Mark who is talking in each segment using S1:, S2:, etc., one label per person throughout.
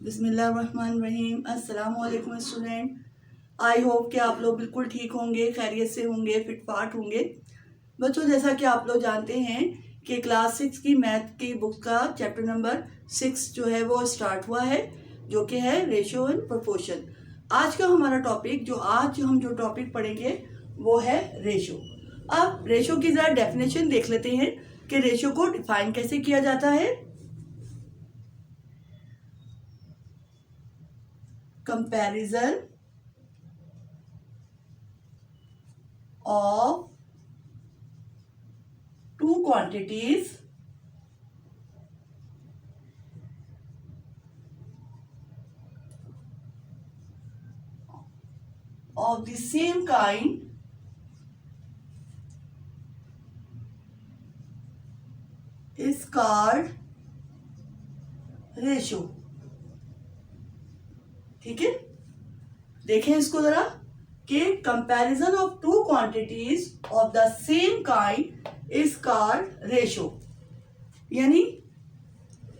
S1: बिस्मिल्लाहिर्रहमानिर्रहीम। अस्सलाम वालेकुम स्टूडेंट। आई होप कि आप लोग बिल्कुल ठीक होंगे, खैरियत से होंगे, फिट फाट होंगे। बच्चों, जैसा कि आप लोग जानते हैं कि क्लास 6 की मैथ की बुक का चैप्टर नंबर 6 जो है वो स्टार्ट हुआ है, जो कि है रेशियो एंड प्रोपोर्शन। आज का हमारा टॉपिक जो टॉपिक पढ़ेंगे वो है रेशियो। अब रेशियो की ज़रा डेफिनेशन देख लेते हैं कि रेशियो को डिफाइन कैसे किया जाता है। Comparison of two quantities of the same kind is called ratio. ठीक है, देखें इसको जरा कि comparison of two quantities of the same kind is called ratio. यानी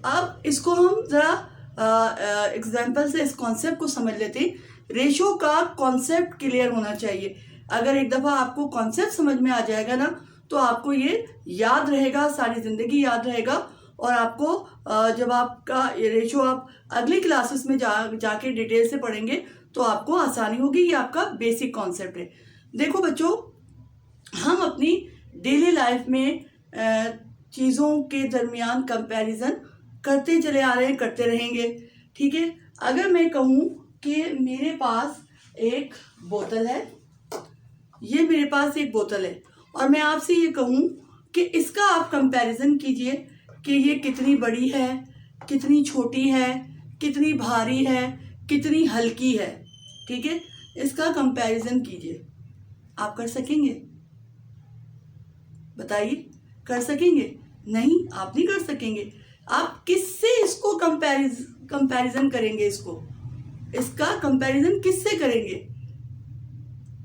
S1: अब इसको हम जरा एग्जाम्पल से इस कॉन्सेप्ट को समझ लेते हैं। रेशियो का कॉन्सेप्ट क्लियर होना चाहिए। अगर एक दफा आपको कॉन्सेप्ट समझ में आ जाएगा ना, तो आपको ये याद रहेगा, सारी जिंदगी याद रहेगा। और आपको जब आपका ये रेशियो आप अगली क्लासेस में जाके डिटेल से पढ़ेंगे तो आपको आसानी होगी। ये आपका बेसिक कॉन्सेप्ट है। देखो बच्चों, हम अपनी डेली लाइफ में चीज़ों के दरमियान कंपैरिजन करते चले आ रहे हैं, करते रहेंगे। ठीक है, अगर मैं कहूँ कि मेरे पास एक बोतल है, ये मेरे पास एक बोतल है, और मैं आपसे ये कहूँ कि इसका आप कंपैरिजन कीजिए कि ये कितनी बड़ी है, कितनी छोटी है, कितनी भारी है, कितनी हल्की है। ठीक है, इसका कंपैरिजन कीजिए। आप कर सकेंगे? बताइए, कर सकेंगे? नहीं, आप नहीं कर सकेंगे। आप किससे इसको कंपैरिजन करेंगे? इसका कंपैरिजन किससे करेंगे?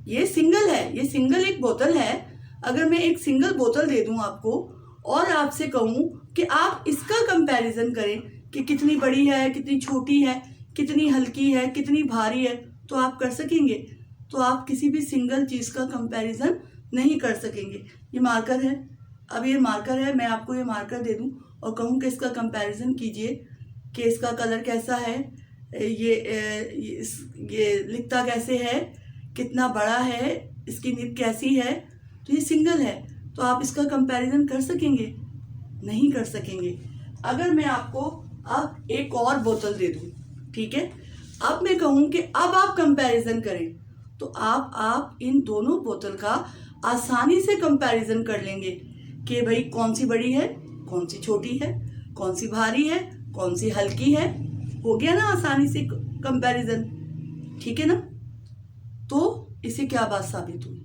S1: ये सिंगल है, ये सिंगल एक बोतल है। अगर मैं एक सिंगल बोतल दे दूं आपको और आपसे कहूं कि आप इसका कंपैरिजन करें कि कितनी बड़ी है, कितनी छोटी है, कितनी हल्की है, कितनी भारी है, तो आप कर सकेंगे? तो आप किसी भी सिंगल चीज़ का कंपैरिजन नहीं कर सकेंगे। ये मार्कर है, अब ये मार्कर है, मैं आपको ये मार्कर दे दूं और कहूं कि इसका कंपैरिजन कीजिए कि इसका कलर कैसा है, ये लिखता कैसे है, कितना बड़ा है, इसकी निब कैसी है। तो ये सिंगल है, तो आप इसका कंपैरिजन कर सकेंगे? नहीं कर सकेंगे। अगर मैं आपको अब एक और बोतल दे दूं, ठीक है, अब मैं कहूं कि अब आप कंपैरिजन करें, तो आप इन दोनों बोतल का आसानी से कंपैरिजन कर लेंगे कि भाई कौन सी बड़ी है, कौन सी छोटी है, कौन सी भारी है, कौन सी हल्की है। हो गया ना आसानी से कंपैरिजन? ठीक है ना? तो इससे क्या बात साबित हुई?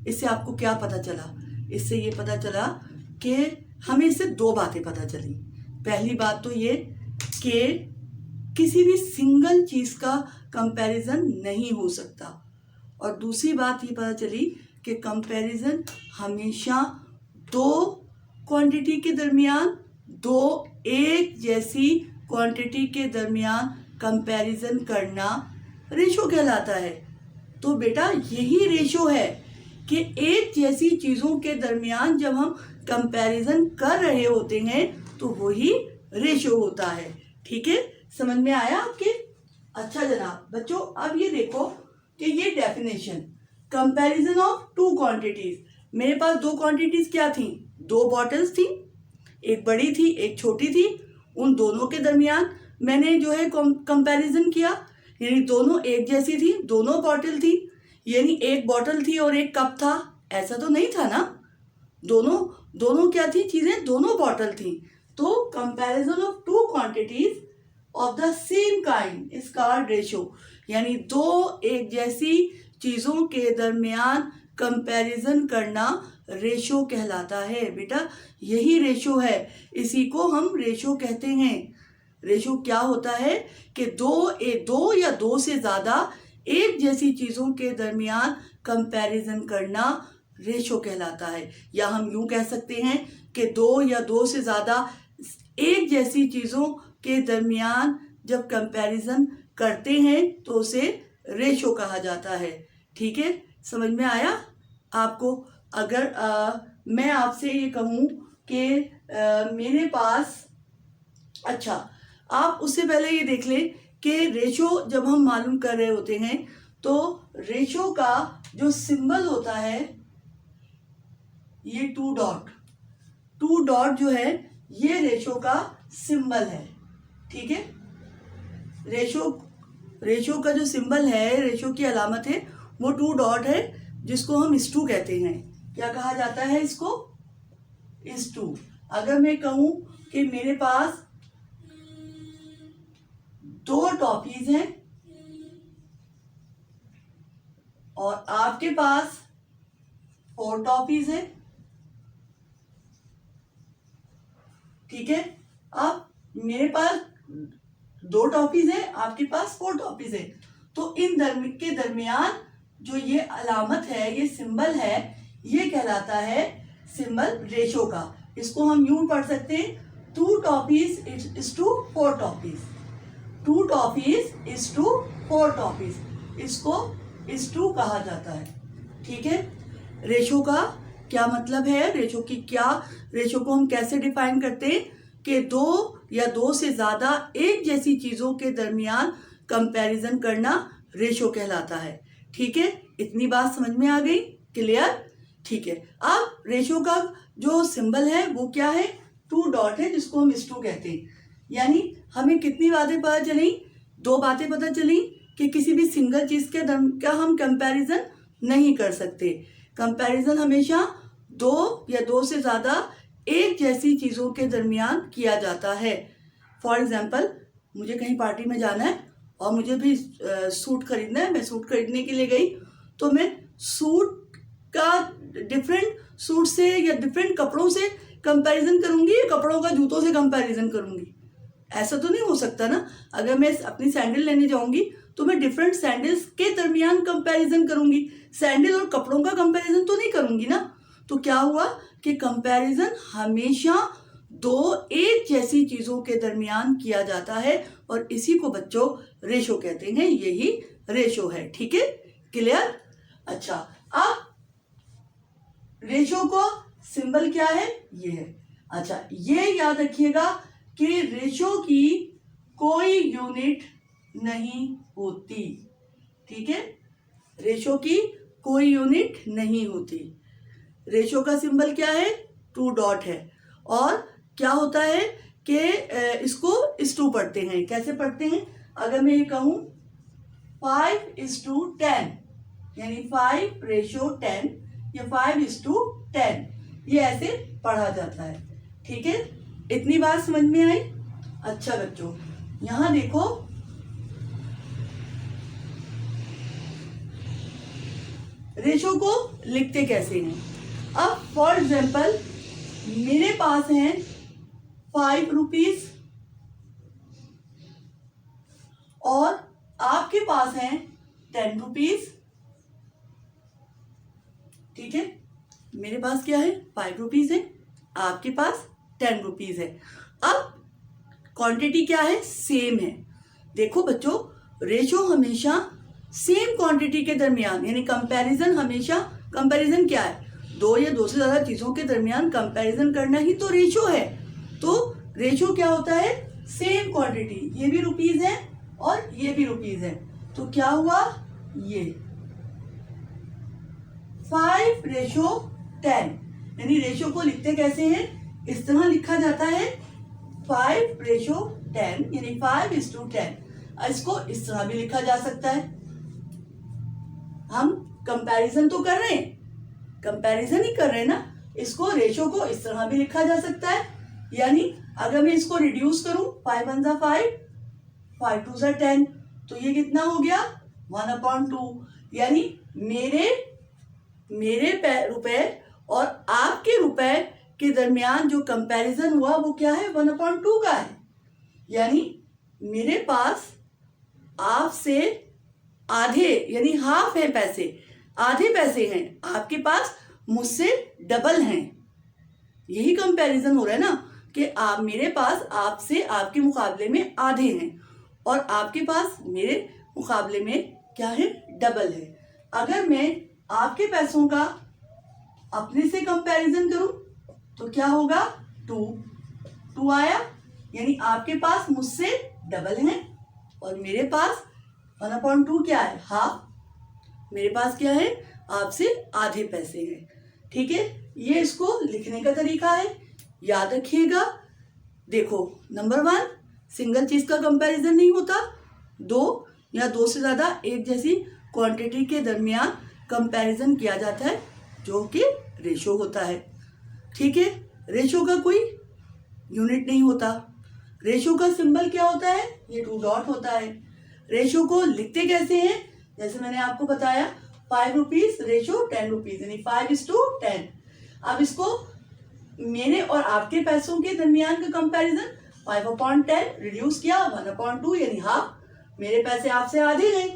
S1: इससे आपको क्या पता चला? इससे ये पता चला कि हमें इससे दो बातें पता चली। पहली बात तो ये कि किसी भी सिंगल चीज का कंपैरिजन नहीं हो सकता, और दूसरी बात ये पता चली कि कंपैरिजन हमेशा दो क्वांटिटी के दरमियान, दो एक जैसी क्वांटिटी के दरमियान कंपैरिजन करना रेशो कहलाता है। तो बेटा यही रेशो है कि एक जैसी चीज़ों के दरमियान जब हम कंपैरिजन कर रहे होते हैं तो वही रेशो होता है। ठीक है, समझ में आया आपके? अच्छा जनाब बच्चों, अब ये देखो कि ये definition comparison of two quantities. मेरे पास दो क्वांटिटीज क्या थी? दो बॉटल्स थी, एक बड़ी थी एक छोटी थी। उन दोनों के दरमियान मैंने जो है कंपैरिजन किया, यानी दोनों एक जैसी थी, दोनों बॉटल थी। यानी एक बॉटल थी और एक कप था, ऐसा तो नहीं था ना? दोनों क्या थी चीजें? दोनों बॉटल थी। तो comparison of two quantities of the same kind is called ratio. यानी दो एक जैसी चीजों के दरमियान कंपैरिजन करना रेशियो कहलाता है। बेटा यही रेशियो है, इसी को हम रेशियो कहते हैं। रेशियो क्या होता है कि दो या दो से ज्यादा एक जैसी चीजों के दरमियान कंपैरिजन करना रेशियो कहलाता है। या हम यूं कह सकते हैं कि दो या दो से ज्यादा एक जैसी चीजों के दरमियान जब कंपैरिजन करते हैं तो उसे रेशो कहा जाता है। ठीक है, समझ में आया आपको? अगर मैं आपसे ये कहूँ कि मेरे पास, अच्छा, आप उससे पहले ये देख लें कि रेशो जब हम मालूम कर रहे होते हैं तो रेशो का जो सिंबल होता है ये टू डॉट जो है ये रेशो का सिंबल है। ठीक है, रेशो का जो सिंबल है, रेशो की अलामत है, वो टू डॉट है, जिसको हम इस टू कहते हैं। क्या कहा जाता है इसको? Is to. अगर मैं कहूं कि मेरे पास 2 टॉफीज हैं और आपके पास 4 टॉफीज हैं, ठीक है, अब मेरे पास 2 टॉफीज हैं, आपके पास 4 टॉफीज हैं, तो इन के दरमियान जो ये अलामत है, ये सिंबल है, ये कहलाता है सिंबल रेशो का। इसको हम यूं पढ़ सकते हैं, 2 toffees is to 4 toffees, 2 toffees is to 4 toffees, इसको इस टू कहा जाता है। ठीक है, रेशो का क्या मतलब है, रेशो को हम कैसे डिफाइन करते हैं कि 2 या 2 से ज्यादा एक जैसी चीजों के दरमियान कंपैरिजन करना रेशो कहलाता है। ठीक है, इतनी बात समझ में आ गई? क्लियर? ठीक है, अब रेशो का जो सिंबल है वो क्या है? टू डॉट है, जिसको हम इस टू कहते हैं। यानी हमें कितनी बातें पता चली? 2 बातें पता चली कि किसी भी सिंगल चीज का हम कंपैरिजन नहीं कर सकते। कंपैरिजन हमेशा 2 या 2 से ज्यादा एक जैसी चीजों के दरमियान किया जाता है। फॉर एग्जाम्पल, मुझे कहीं पार्टी में जाना है और मुझे भी सूट खरीदना है, मैं सूट खरीदने के लिए गई, तो मैं सूट का डिफरेंट सूट से या डिफरेंट कपड़ों से कंपैरिजन करूंगी या कपड़ों का जूतों से कंपैरिजन करूंगी? ऐसा तो नहीं हो सकता ना। अगर मैं अपनी सैंडल लेने जाऊंगी तो मैं डिफरेंट सैंडल्स के दरमियान कंपैरिजन करूंगी, सैंडल और कपड़ों का कंपैरिजन तो नहीं करूंगी ना। तो क्या हुआ कि कंपैरिजन हमेशा 2 एक जैसी चीजों के दरमियान किया जाता है और इसी को बच्चों रेशो कहते हैं। यही रेशो है। ठीक है, क्लियर? अच्छा, अब रेशो को सिंबल क्या है? ये है। अच्छा, ये याद रखिएगा कि रेशो की कोई यूनिट नहीं होती। ठीक है, रेशो की कोई यूनिट नहीं होती। रेशो का सिंबल क्या है? टू डॉट है। और क्या होता है कि इसको इस टू पढ़ते हैं। कैसे पढ़ते हैं? अगर मैं ये कहूं 5:10, यानी 5:10 या 5:10, ये ऐसे पढ़ा जाता है। ठीक है, इतनी बात समझ में आई? अच्छा बच्चों, यहां देखो, रेशो को लिखते कैसे हैं। अब फॉर एग्जाम्पल, मेरे पास हैं 5 रुपीज और आपके पास हैं 10 रुपीज। ठीक है, मेरे पास क्या है? 5 रुपीज है, आपके पास 10 रुपीज है। अब क्वांटिटी क्या है? सेम है। देखो बच्चों, रेशो हमेशा सेम क्वांटिटी के दरमियान, यानी कंपैरिजन क्या है? 2 या 2 से ज्यादा चीजों के दरमियान कंपैरिजन करना ही तो रेशो है। तो रेशो क्या होता है? सेम क्वांटिटी, ये भी रुपीज है और ये भी रुपीज है, तो क्या हुआ? ये 5:10, यानी रेशो को लिखते कैसे हैं? इस तरह लिखा जाता है 5:10, यानी 5:10। इसको इस तरह भी लिखा जा सकता है। हम कंपैरिजन तो कर रहे हैं, कंपैरिजन ही कर रहे हैं ना। इसको रेशो को इस तरह भी लिखा जा सकता है। यानी अगर मैं इसको रिड्यूस करूं, 5 1 5, 5 2 10, तो ये कितना हो गया? 1/2। यानी मेरे रुपए और आपके रुपए के दरमियान जो कंपैरिजन हुआ वो क्या है? 1/2 का है। यानी मेरे पास आपसे आधे, यानी हाफ है पैसे, आधे पैसे हैं, आपके पास मुझसे डबल हैं। यही कंपैरिजन हो रहा है ना कि मेरे पास आपसे, आपके मुकाबले में आधे हैं। और आपके पास मेरे मुकाबले में क्या है, डबल है। अगर मैं आपके पैसों का अपने से कंपैरिजन करूं तो क्या होगा, 2 आया, यानी आपके पास मुझसे डबल है और मेरे पास 1/2 क्या है, हाफ। मेरे पास क्या है, आपसे आधे पैसे हैं। ठीक है, ये इसको लिखने का तरीका है, याद रखिएगा। देखो, नंबर 1, सिंगल चीज का कंपैरिजन नहीं होता, 2 या 2 से ज्यादा एक जैसी क्वांटिटी के दरमियान कंपैरिजन किया जाता है, जो कि रेशो होता है। ठीक है, रेशो का कोई यूनिट नहीं होता। रेशो का सिंबल क्या होता है, ये 2 डॉट होता है। रेशो को लिखते कैसे हैं, जैसे मैंने आपको बताया, 5 रुपीज रेशो 10 रुपीज, यानी 5:10। अब इसको मेरे और आपके पैसों के दरमियान का कंपैरिजन, 5/10 रिड्यूस किया 1/2, यानी हाफ। मेरे पैसे आपसे आधे हैं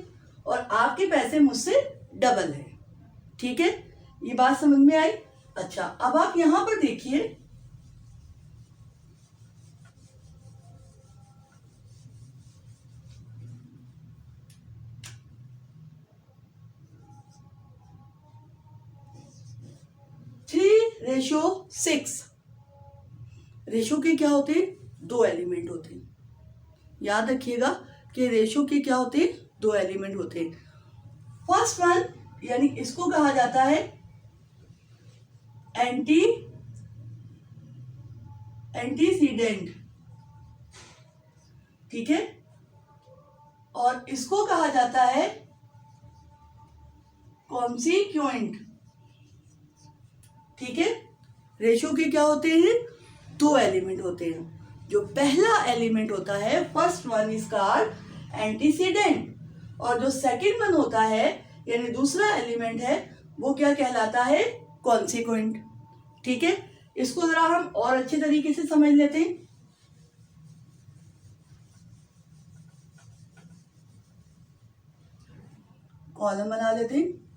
S1: और आपके पैसे मुझसे डबल है। ठीक है, ये बात समझ में आई। अच्छा, अब आप यहां पर देखिए, रेशो 6। रेशो के क्या होते हैं, 2 एलिमेंट होते हैं। याद रखिएगा कि रेशो के क्या होते हैं, 2 एलिमेंट होते हैं। फर्स्ट वन, यानी इसको कहा जाता है एंटीसीडेंट। ठीक है, और इसको कहा जाता है कॉन्सिक्वेंट। ठीक है, रेशो के क्या होते हैं, 2 एलिमेंट होते हैं। जो पहला एलिमेंट होता है, first one is called antecedent, और जो सेकंड वन होता है, यानी दूसरा एलिमेंट है, वो क्या कहलाता है, कॉन्सिक्वेंट। ठीक है, इसको जरा हम और अच्छे तरीके से समझ लेते हैं। कॉलम बना लेते हैं।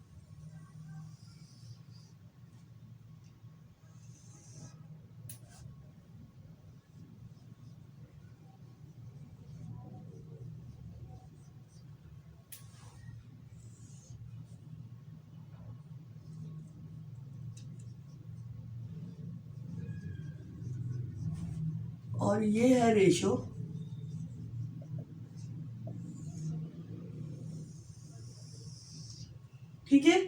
S1: और ये है रेशो। ठीक है,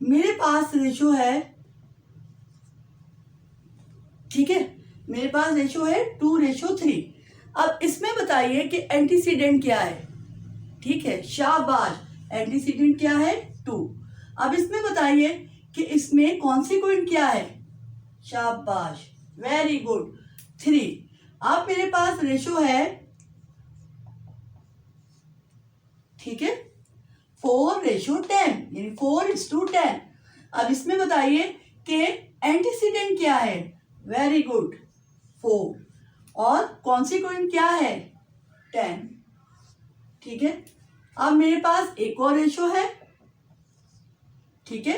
S1: मेरे पास रेशो है, ठीक है, मेरे पास रेशो है 2:3। अब इसमें बताइए कि एंटीसीडेंट क्या है। ठीक है, शाबाश, एंटीसीडेंट क्या है, 2। अब इसमें बताइए कि इसमें कॉन्सिक्वेंट क्या है, शाबाश, वेरी गुड, 3। अब मेरे पास रेशो है, ठीक है, 4:10, यानी 4:10। अब इसमें बताइए कि एंटीसीडेंट क्या है, वेरी गुड, 4, और कॉन्सिक्वेंट क्या है, 10। ठीक है, अब मेरे पास एक और रेशो है। ठीक है,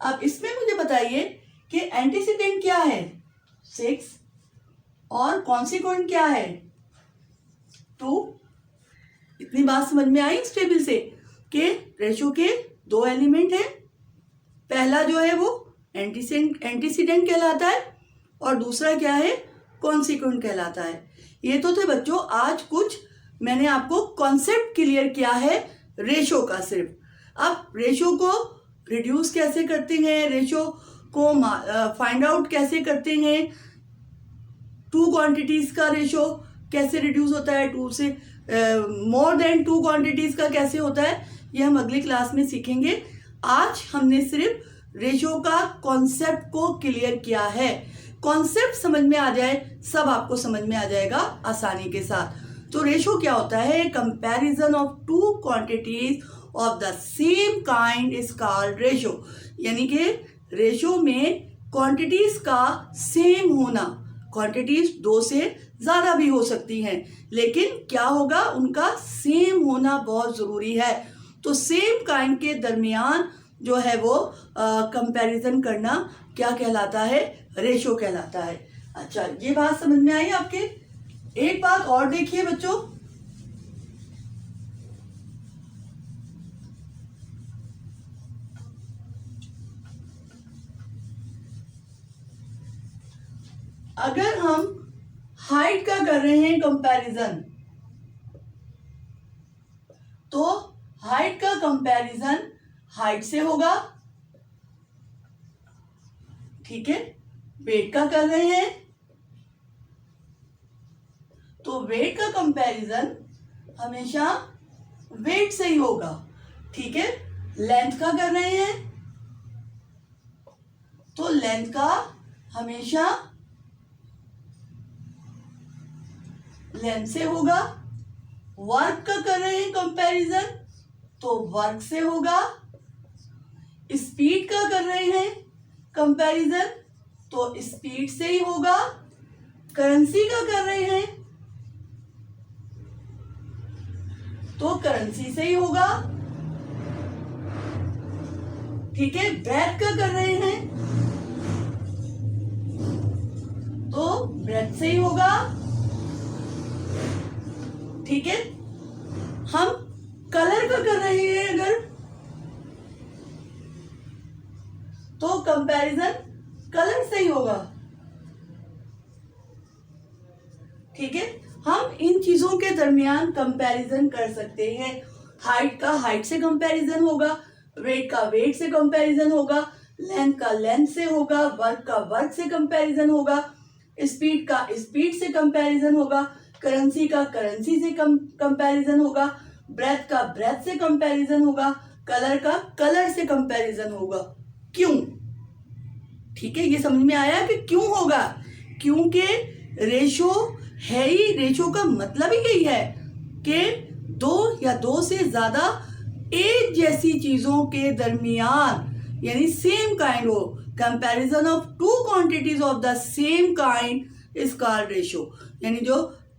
S1: अब इसमें मुझे बताइए कि एंटीसीडेंट क्या है, 6, और कॉन्सिक्वेंट क्या है, 2। इतनी बात समझ में आई इस टेबल से कि रेशो के 2 एलिमेंट हैं। पहला जो है वो एंटीसीडेंट कहलाता है और दूसरा क्या है, कॉन्सिक्वेंट कहलाता है। ये तो थे बच्चों आज कुछ मैंने आपको कॉन्सेप्ट क्लियर किया है रेशो का सिर्फ। अब रेशो को रिड्यूस कैसे करते हैं, रेशो को फाइंड आउट कैसे करते हैं, 2 क्वांटिटीज का रेशो कैसे रिड्यूस होता है, 2 से मोर देन 2 क्वांटिटीज का कैसे होता है, ये हम अगली क्लास में सीखेंगे। आज हमने सिर्फ रेशो का कॉन्सेप्ट को क्लियर किया है। कॉन्सेप्ट समझ में आ जाए, सब आपको समझ में आ जाएगा आसानी के साथ। तो रेशो क्या होता है, comparison of 2 quantities of the same kind is called ratio. यानी कि रेशो में क्वांटिटीज का सेम होना, क्वांटिटीज 2 से ज्यादा भी हो सकती हैं, लेकिन क्या होगा, उनका सेम होना बहुत जरूरी है। तो सेम काइंड के दरमियान जो है वो कंपैरिजन करना क्या कहलाता है, रेशो कहलाता है। अच्छा, ये बात समझ में आई आपके। एक बात और देखिए बच्चों, अगर हम हाइट का कर रहे हैं कंपैरिजन, तो हाइट का कंपैरिजन हाइट से होगा, ठीक है। वेट का कर रहे हैं तो वेट का कंपैरिजन हमेशा वेट से ही होगा, ठीक है। लेंथ का कर रहे हैं तो लेंथ का हमेशा लेंथ से होगा। वर्क का कर रहे हैं कंपैरिजन तो वर्क से होगा। स्पीड का कर रहे हैं कंपैरिजन तो स्पीड से ही होगा। करेंसी का कर रहे हैं तो करेंसी से ही होगा, ठीक है। ब्रेथ का कर रहे हैं तो ब्रेथ से ही होगा, ठीक है। हम कलर का कर रहे हैं अगर, तो कंपैरिजन कलर से ही होगा, ठीक है। हम इन चीजों के दरमियान कंपैरिजन कर सकते हैं। हाइट का हाइट से कंपैरिजन होगा, वेट का वेट से कंपैरिजन होगा, लेंथ का लेंथ से होगा, वर्क का वर्क से कंपैरिजन होगा, स्पीड का स्पीड से कंपैरिजन होगा, करेंसी का करेंसी से कंपैरिजन होगा, ब्रेथ का ब्रेथ से कंपैरिजन होगा, कलर का कलर से कंपैरिजन होगा। क्यों? ठीक है, ये समझ में आया कि क्यों होगा? क्योंकि रेशो है ही, रेशो का मतलब ही यही है कि दो या दो से ज्यादा एक जैसी चीजों के दरमियान, यानी सेम काइंड हो, comparison of two quantities of the same kind is called ratio. यानी जो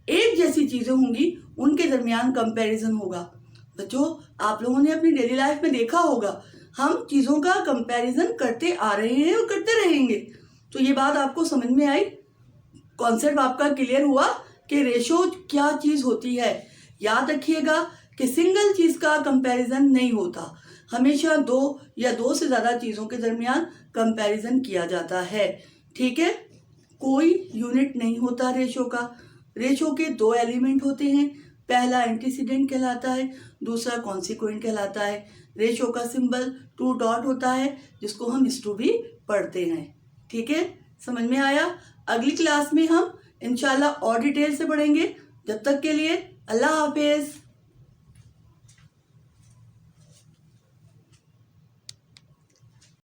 S1: एक जैसी चीजें होंगी उनके दरमियान कंपैरिजन होगा। बच्चों, आप लोगों ने अपनी डेली लाइफ में देखा होगा, हम चीजों का कंपैरिजन करते आ रहे हैं और करते रहेंगे। तो ये बात आपको समझ में आई, कॉन्सेप्ट आपका क्लियर हुआ कि रेशो क्या चीज होती है। याद रखिएगा कि सिंगल चीज का कंपैरिजन नहीं होता, हमेशा दो या दो से ज्यादा चीजों के दरमियान कंपैरिजन किया जाता है, ठीक है। कोई यूनिट नहीं होता रेशो का। रेशो के दो एलिमेंट होते हैं, पहला एंटीसीडेंट कहलाता है, दूसरा कॉन्सिक्वेंट कहलाता है। रेशो का सिंबल 2 डॉट होता है, जिसको हम इस टू भी पढ़ते हैं, ठीक है। समझ में आया? अगली क्लास में हम इंशाल्लाह और डिटेल से पढ़ेंगे। जब तक के लिए अल्लाह हाफिज।